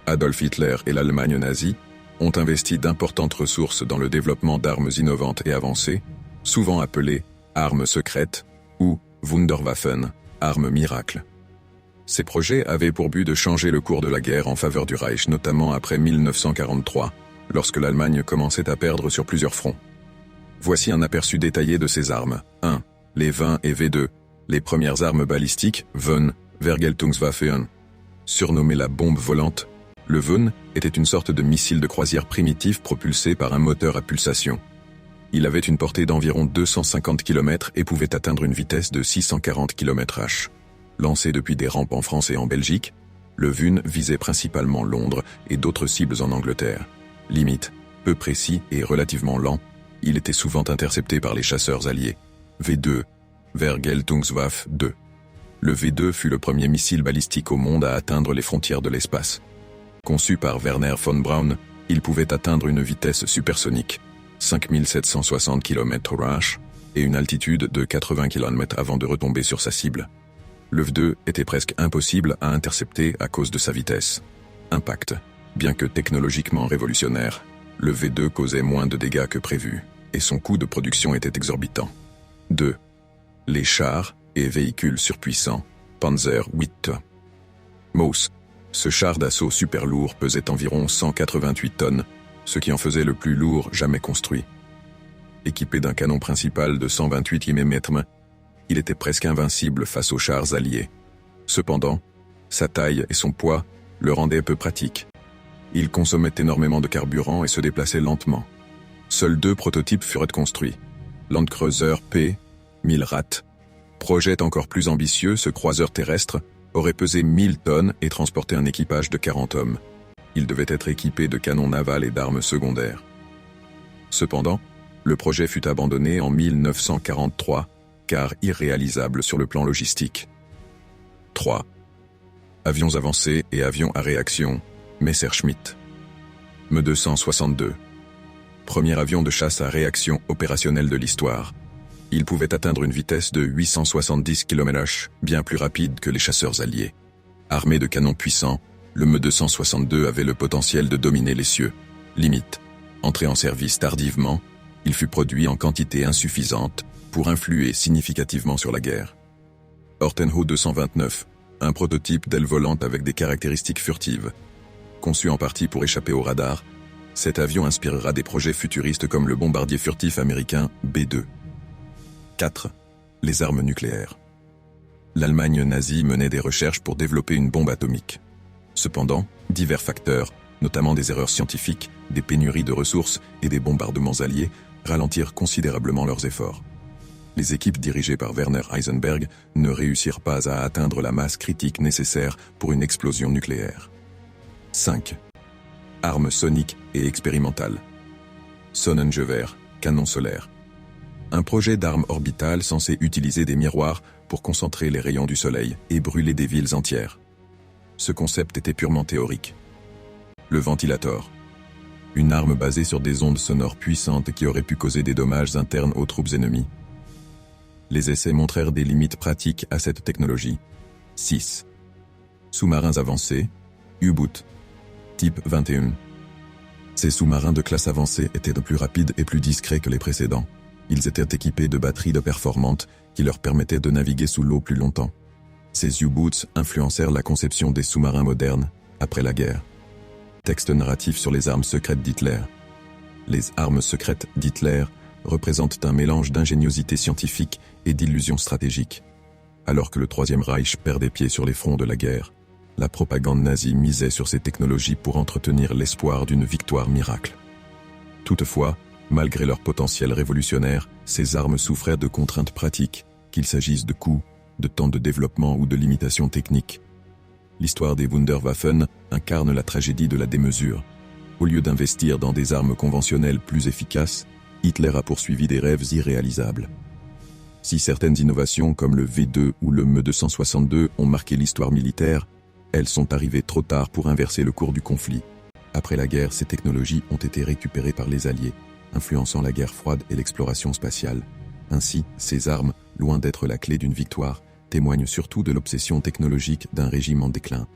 Adolf Hitler et l'Allemagne nazie ont investi d'importantes ressources dans le développement d'armes innovantes et avancées, souvent appelées armes secrètes ou Wunderwaffen, armes miracles. Ces projets avaient pour but de changer le cours de la guerre en faveur du Reich, notamment après 1943, lorsque l'Allemagne commençait à perdre sur plusieurs fronts. Voici un aperçu détaillé de ces armes. 1. Les V1 et V2, les premières armes balistiques, VN, Vergeltungswaffen. Surnommée la bombe volante, le VN était une sorte de missile de croisière primitif propulsé par un moteur à pulsation. Il avait une portée d'environ 250 km et pouvait atteindre une vitesse de 640 km/h. Lancé depuis des rampes en France et en Belgique, le VN visait principalement Londres et d'autres cibles en Angleterre. Limite, peu précis et relativement lent, il était souvent intercepté par les chasseurs alliés. V2, Vergeltungswaffe 2. Le V2 fut le premier missile balistique au monde à atteindre les frontières de l'espace. Conçu par Werner von Braun, il pouvait atteindre une vitesse supersonique, 5760 km/h, et une altitude de 80 km avant de retomber sur sa cible. Le V2 était presque impossible à intercepter à cause de sa vitesse. Impact. Bien que technologiquement révolutionnaire, le V2 causait moins de dégâts que prévu, et son coût de production était exorbitant. 2. Les chars et véhicules surpuissants, Panzer 8. Maus. Ce char d'assaut super lourd pesait environ 188 tonnes, ce qui en faisait le plus lourd jamais construit. Équipé d'un canon principal de 128 mm, il était presque invincible face aux chars alliés. Cependant, sa taille et son poids le rendaient peu pratique. Il consommait énormément de carburant et se déplaçait lentement. Seuls 2 prototypes furent construits. Landkreuzer P, 1000 Rat. Projet encore plus ambitieux, ce croiseur terrestre aurait pesé 1000 tonnes et transporté un équipage de 40 hommes. Il devait être équipé de canons navals et d'armes secondaires. Cependant, le projet fut abandonné en 1943, car irréalisable sur le plan logistique. 3. Avions avancés et avions à réaction, Messerschmitt. Me-262. Premier avion de chasse à réaction opérationnelle de l'histoire. Il pouvait atteindre une vitesse de 870 km/h, bien plus rapide que les chasseurs alliés. Armé de canons puissants, le Me-262 avait le potentiel de dominer les cieux. Limite. Entré en service tardivement, il fut produit en quantité insuffisante pour influer significativement sur la guerre. Ortenho 229, un prototype d'aile volante avec des caractéristiques furtives. Conçu en partie pour échapper au radar, cet avion inspirera des projets futuristes comme le bombardier furtif américain B-2. 4. Les armes nucléaires. L'Allemagne nazie menait des recherches pour développer une bombe atomique. Cependant, divers facteurs, notamment des erreurs scientifiques, des pénuries de ressources et des bombardements alliés, ralentirent considérablement leurs efforts. Les équipes dirigées par Werner Heisenberg ne réussirent pas à atteindre la masse critique nécessaire pour une explosion nucléaire. 5. Armes soniques et expérimentales. Sonnengewehr, canon solaire. Un projet d'arme orbitale censé utiliser des miroirs pour concentrer les rayons du soleil et brûler des villes entières. Ce concept était purement théorique. Le ventilator. Une arme basée sur des ondes sonores puissantes qui aurait pu causer des dommages internes aux troupes ennemies. Les essais montrèrent des limites pratiques à cette technologie. 6. Sous-marins avancés, U-boot, type 21. Ces sous-marins de classe avancée étaient plus rapides et plus discrets que les précédents. Ils étaient équipés de batteries performantes qui leur permettaient de naviguer sous l'eau plus longtemps. Ces U-boots influencèrent la conception des sous-marins modernes après la guerre. Texte narratif sur les armes secrètes d'Hitler. Les armes secrètes d'Hitler représentent un mélange d'ingéniosité scientifique et d'illusions stratégiques. Alors que le Troisième Reich perdait pied sur les fronts de la guerre, la propagande nazie misait sur ces technologies pour entretenir l'espoir d'une victoire miracle. Toutefois, malgré leur potentiel révolutionnaire, ces armes souffraient de contraintes pratiques, qu'il s'agisse de coûts, de temps de développement ou de limitations techniques. L'histoire des Wunderwaffen incarne la tragédie de la démesure. Au lieu d'investir dans des armes conventionnelles plus efficaces, Hitler a poursuivi des rêves irréalisables. Si certaines innovations comme le V2 ou le Me-262 ont marqué l'histoire militaire, elles sont arrivées trop tard pour inverser le cours du conflit. Après la guerre, ces technologies ont été récupérées par les Alliés, influençant la guerre froide et l'exploration spatiale. Ainsi, ces armes, loin d'être la clé d'une victoire, témoignent surtout de l'obsession technologique d'un régime en déclin.